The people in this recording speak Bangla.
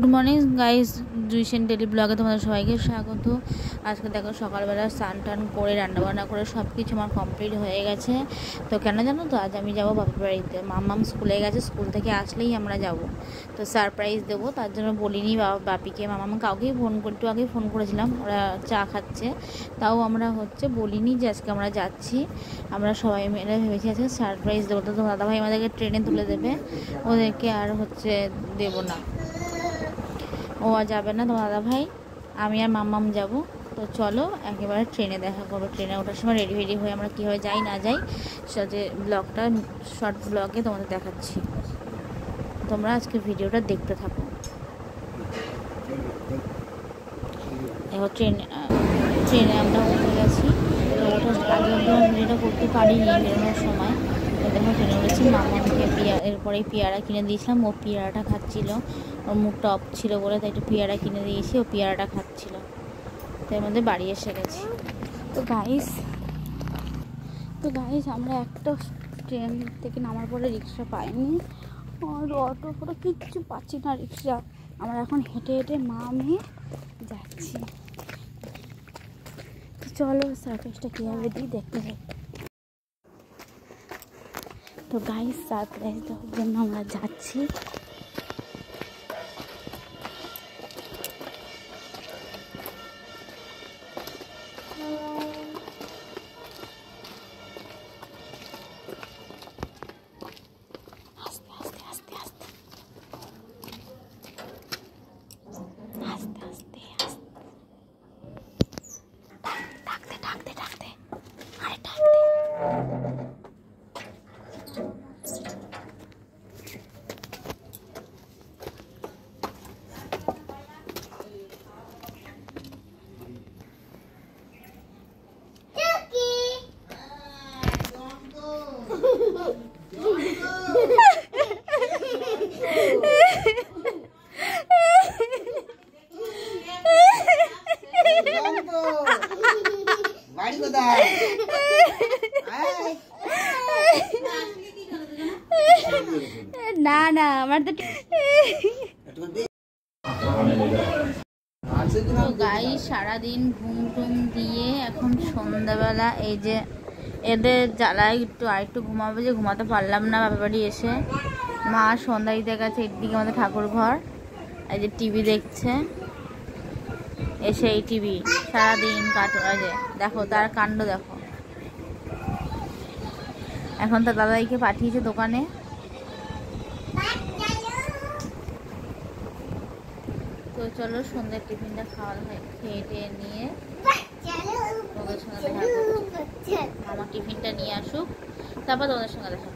গুড মর্নিং গাইস, জুইসেন ডেলি ব্লগে তোমাদের সবাইকে স্বাগত। আজকে দেখো সকালবেলা স্নান টান করে রান্নাবান্না করে সব কিছু আমার কমপ্লিট হয়ে গেছে। তো কেন জানো তো, আজ আমি যাবো বাপের বাড়িতে। মাম্মাম স্কুলে গেছে, স্কুল থেকে আসলেই আমরা যাব। তো সারপ্রাইজ দেবো, তার জন্য বলিনি বাপিকে মাম্মাম কাউকেই একটু আগেই ফোন করেছিলাম, ওরা চা খাচ্ছে, তাও আমরা বলিনি যে আজকে আমরা যাচ্ছি। আমরা সবাই মিলে ভেবেছি আজকে সারপ্রাইজ দেবো। তো দাদাভাই আমাদেরকে ট্রেনে তুলে দেবে, ওদেরকে আর দেবো না, ও আর যাবে না। তোমার দাদা ভাই, আমি আর মাম্মাম যাব। তো চলো একেবারে ট্রেনে দেখা করবো। ট্রেনে ওঠার সময় রেডি হয়ে আমরা কীভাবে যাই না যাই সাথে ব্লগটা শর্ট ব্লগে তোমাদের দেখাচ্ছি। তোমরা আজকে ভিডিওটা দেখতে থাকো। দেখো ট্রেনে আমরা উঠে গেছি। তো ওঠার আগে অব্দি ভিডিওটা করতে পারিনি বেরোনোর সময়। তো দেখো ট্রেনে উঠেছি, মাম্মামকে এরপরেই পেয়ারা কিনে দিয়েছিলাম। ও পেয়ারাটা খাচ্ছিল, ওর মুখটা অফ ছিল বলে, তাই একটু পেয়ারা কিনে দিয়েছি, ও পেয়ারাটা খাচ্ছিল। তো এর মধ্যে বাড়ি এসে গেছি। তো গাইস আমরা একটা ট্রেন থেকে নামার পরে রিক্সা পাইনি, আর অটো ফটো কিচ্ছু পাচ্ছি না, রিক্সা। আমরা এখন হেঁটে হেঁটে মা মেয়ে যাচ্ছি। তো চলো সারপ্রাইজটা কীভাবে দিই দেখতে যাই। তো গাইস সারপ্রাইজ দেওয়ার জন্য আমরা যাচ্ছি। না না আমার তো গাইস সারাদিন ঘুম টুম দিয়ে এখন সন্ধ্যাবেলা এই যে এদের জ্বালায় আরেকটু ঘুমাবো, যে ঘুমাতে পারলাম না বাপের বাড়ি এসে। মা সন্ধ্যা দিতে গেছে, এদিকে আমাদের ঠাকুর ঘর, এই যে টিভি দেখছে, এসে এই টিভি সারাদিন কার্টুন। এই যে দেখো তার কাণ্ড দেখো। এখন তার দাদাইকে পাঠিয়েছে দোকানে। তো চলো সন্ধ্যের টিফিনটা খেয়ে নিয়ে তোমাদের সঙ্গে দেখা করছি। আমার টিফিনটা নিয়ে আসুক, তারপর তোমাদের সঙ্গে দেখা।